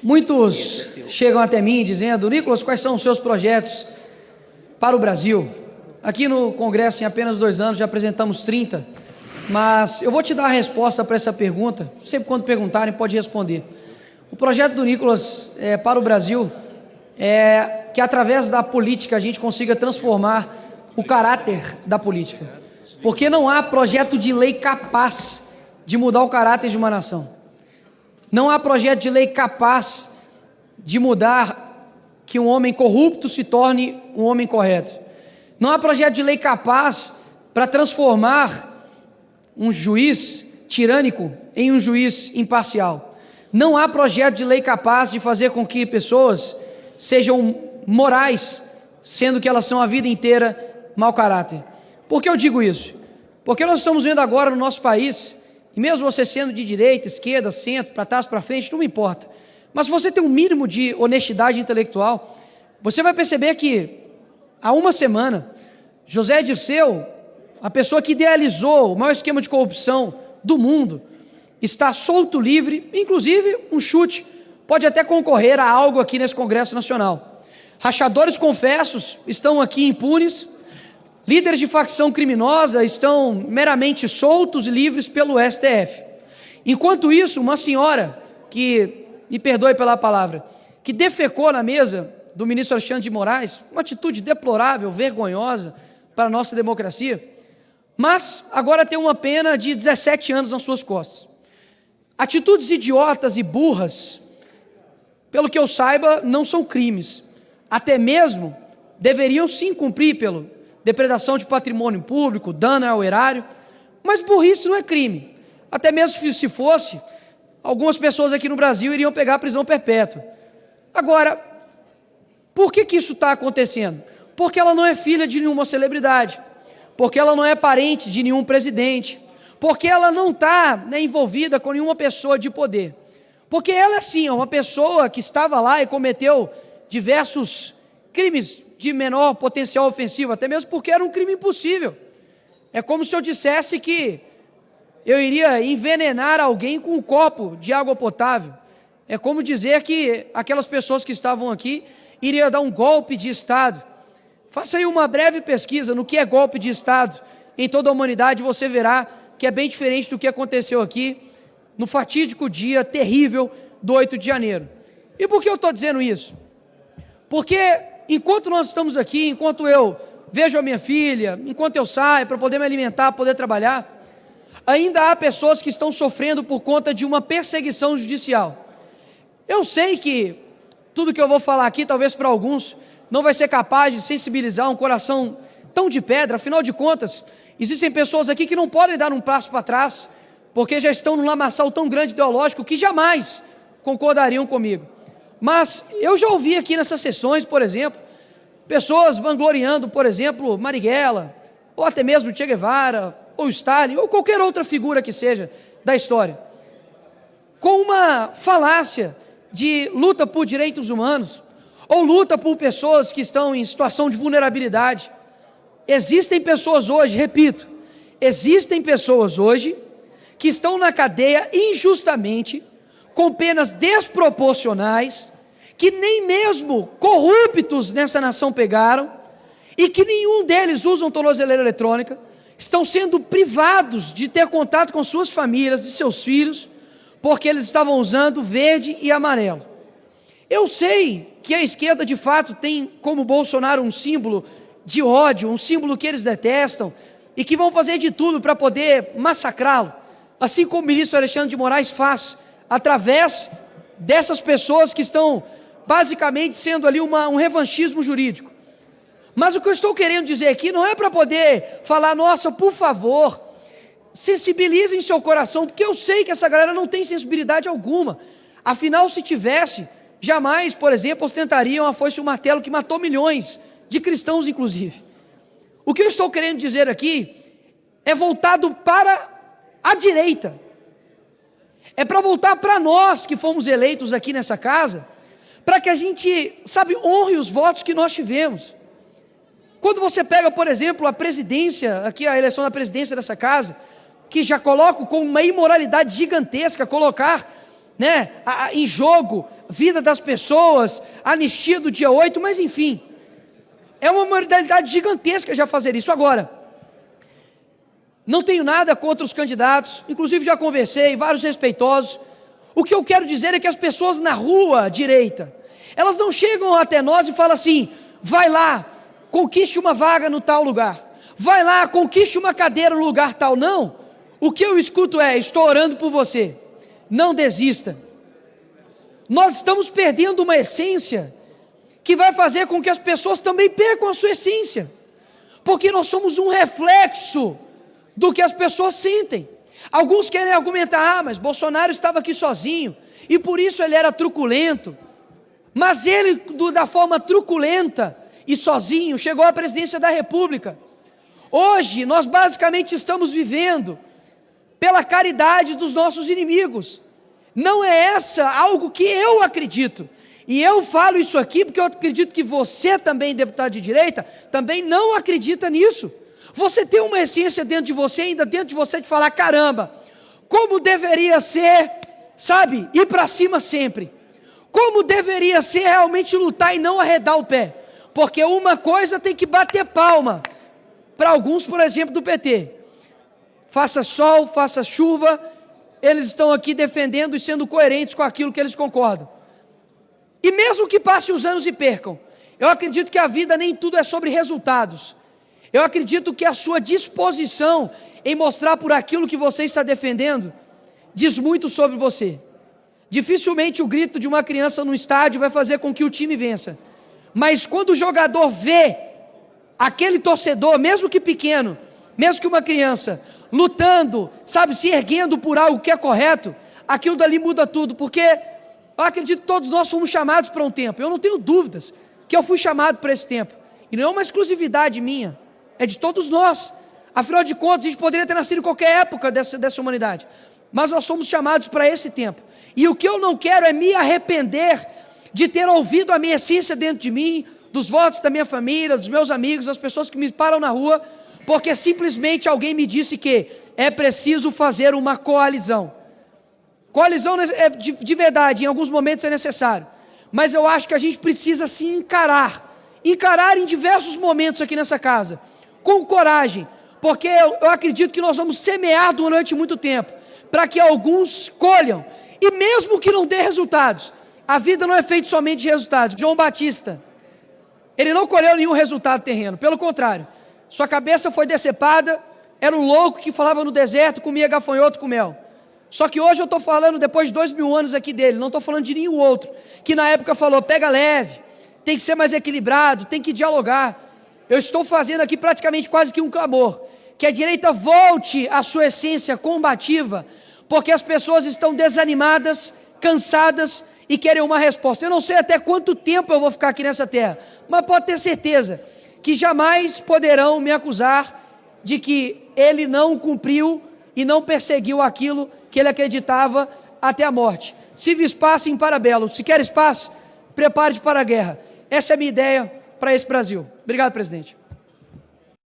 Muitos chegam até mim dizendo: Nicolas, quais são os seus projetos para o Brasil? Aqui no Congresso, em apenas 2 anos, já apresentamos 30, mas eu vou te dar a resposta para essa pergunta. Sempre quando perguntarem, pode responder. O projeto do Nicolas para o Brasil é que, através da política, a gente consiga transformar o caráter da política, porque não há projeto de lei capaz de mudar o caráter de uma nação. Não há projeto de lei capaz de mudar que um homem corrupto se torne um homem correto. Não há projeto de lei capaz para transformar um juiz tirânico em um juiz imparcial. Não há projeto de lei capaz de fazer com que pessoas sejam morais, sendo que elas são a vida inteira mau caráter. Por que eu digo isso? Porque nós estamos vendo agora no nosso país, e mesmo você sendo de direita, esquerda, centro, para trás, para frente, não me importa, mas se você tem um mínimo de honestidade intelectual, você vai perceber que há uma semana, José Dirceu, a pessoa que idealizou o maior esquema de corrupção do mundo, está solto, livre, inclusive um chute, pode até concorrer a algo aqui nesse Congresso Nacional. Rachadores confessos estão aqui impunes, líderes de facção criminosa estão meramente soltos e livres pelo STF. Enquanto isso, uma senhora, que, me perdoe pela palavra, que defecou na mesa do ministro Alexandre de Moraes, uma atitude deplorável, vergonhosa para a nossa democracia, mas agora tem uma pena de 17 anos nas suas costas. Atitudes idiotas e burras, pelo que eu saiba, não são crimes. Até mesmo deveriam sim cumprir pelo depredação de patrimônio público, dano ao erário, mas burrice não é crime. Até mesmo se fosse, algumas pessoas aqui no Brasil iriam pegar a prisão perpétua. Agora, por que isso está acontecendo? Porque ela não é filha de nenhuma celebridade, porque ela não é parente de nenhum presidente, porque ela não está envolvida com nenhuma pessoa de poder. Porque ela, assim, é uma pessoa que estava lá e cometeu diversos crimes de menor potencial ofensivo, até mesmo porque era um crime impossível. É como se eu dissesse que eu iria envenenar alguém com um copo de água potável. É como dizer que aquelas pessoas que estavam aqui iriam dar um golpe de Estado. Faça aí uma breve pesquisa no que é golpe de Estado em toda a humanidade, você verá que é bem diferente do que aconteceu aqui no fatídico dia terrível do 8 de janeiro. E por que eu estou dizendo isso? Porque enquanto nós estamos aqui, enquanto eu vejo a minha filha, enquanto eu saio para poder me alimentar, poder trabalhar, ainda há pessoas que estão sofrendo por conta de uma perseguição judicial. Eu sei que tudo que eu vou falar aqui, talvez para alguns, não vai ser capaz de sensibilizar um coração tão de pedra. Afinal de contas, existem pessoas aqui que não podem dar um passo para trás, porque já estão num lamaçal tão grande ideológico que jamais concordariam comigo. Mas eu já ouvi aqui nessas sessões, por exemplo, pessoas vangloriando, por exemplo, Marighella, ou até mesmo Che Guevara, ou Stalin, ou qualquer outra figura que seja da história, com uma falácia de luta por direitos humanos, ou luta por pessoas que estão em situação de vulnerabilidade. Existem pessoas hoje, repito, existem pessoas hoje que estão na cadeia injustamente, com penas desproporcionais, que nem mesmo corruptos nessa nação pegaram, e que nenhum deles usam tornozeleira eletrônica, estão sendo privados de ter contato com suas famílias, de seus filhos, porque eles estavam usando verde e amarelo. Eu sei que a esquerda de fato tem como Bolsonaro um símbolo de ódio, um símbolo que eles detestam, e que vão fazer de tudo para poder massacrá-lo, assim como o ministro Alexandre de Moraes faz, através dessas pessoas que estão basicamente sendo ali um revanchismo jurídico. Mas o que eu estou querendo dizer aqui não é para poder falar, nossa, por favor, sensibilizem seu coração, porque eu sei que essa galera não tem sensibilidade alguma. Afinal, se tivesse, jamais, por exemplo, ostentariam a foice e o martelo que matou milhões de cristãos, inclusive. O que eu estou querendo dizer aqui é voltado para a direita. É para voltar para nós que fomos eleitos aqui nessa casa, para que a gente, honre os votos que nós tivemos. Quando você pega, por exemplo, a presidência, aqui a eleição da presidência dessa casa, que já coloco com uma imoralidade gigantesca, colocar em jogo vida das pessoas, anistia do dia 8, mas enfim, é uma modalidade gigantesca já fazer isso. Agora, não tenho nada contra os candidatos, inclusive já conversei, vários respeitosos. O que eu quero dizer é que as pessoas na rua direita, elas não chegam até nós e falam assim: vai lá, conquiste uma vaga no tal lugar, vai lá, conquiste uma cadeira no lugar tal. Não, o que eu escuto é: estou orando por você, não desista. Nós estamos perdendo uma essência que vai fazer com que as pessoas também percam a sua essência, porque nós somos um reflexo do que as pessoas sentem. Alguns querem argumentar: mas Bolsonaro estava aqui sozinho, e por isso ele era truculento. Mas ele, da forma truculenta e sozinho, chegou à presidência da República. Hoje, nós basicamente estamos vivendo pela caridade dos nossos inimigos. Não é essa algo que eu acredito. E eu falo isso aqui porque eu acredito que você também, deputado de direita, também não acredita nisso. Você tem uma essência dentro de você, ainda dentro de você, de falar: caramba, como deveria ser, sabe, ir para cima sempre. Como deveria ser realmente lutar e não arredar o pé. Porque uma coisa tem que bater palma para alguns, por exemplo, do PT. Faça sol, faça chuva, eles estão aqui defendendo e sendo coerentes com aquilo que eles concordam. E mesmo que passem os anos e percam, eu acredito que a vida nem tudo é sobre resultados. Eu acredito que a sua disposição em mostrar por aquilo que você está defendendo diz muito sobre você. Dificilmente o grito de uma criança no estádio vai fazer com que o time vença. Mas quando o jogador vê aquele torcedor, mesmo que pequeno, mesmo que uma criança, lutando, sabe, se erguendo por algo que é correto, aquilo dali muda tudo. Porque eu acredito que todos nós fomos chamados para um tempo. Eu não tenho dúvidas que eu fui chamado para esse tempo. E não é uma exclusividade minha, é de todos nós. Afinal de contas, a gente poderia ter nascido em qualquer época dessa humanidade. Mas nós somos chamados para esse tempo. E o que eu não quero é me arrepender de ter ouvido a minha essência dentro de mim, dos votos da minha família, dos meus amigos, das pessoas que me param na rua, porque simplesmente alguém me disse que é preciso fazer uma coalizão. Coalizão de verdade, em alguns momentos é necessário. Mas eu acho que a gente precisa se encarar em diversos momentos aqui nessa casa, com coragem, porque eu acredito que nós vamos semear durante muito tempo, para que alguns colham, e mesmo que não dê resultados, a vida não é feita somente de resultados. João Batista, ele não colheu nenhum resultado terreno, pelo contrário, sua cabeça foi decepada, era um louco que falava no deserto, comia gafanhoto com mel. Só que hoje eu estou falando, depois de 2000 anos aqui dele, não estou falando de nenhum outro, que na época falou: pega leve, tem que ser mais equilibrado, tem que dialogar. Eu estou fazendo aqui praticamente quase que um clamor, que a direita volte à sua essência combativa, porque as pessoas estão desanimadas, cansadas e querem uma resposta. Eu não sei até quanto tempo eu vou ficar aqui nessa terra, mas pode ter certeza que jamais poderão me acusar de que ele não cumpriu e não perseguiu aquilo que ele acreditava até a morte. Se vis pacem para bello, se queres paz, prepare-te para a guerra. Essa é a minha ideia para esse Brasil. Obrigado, presidente.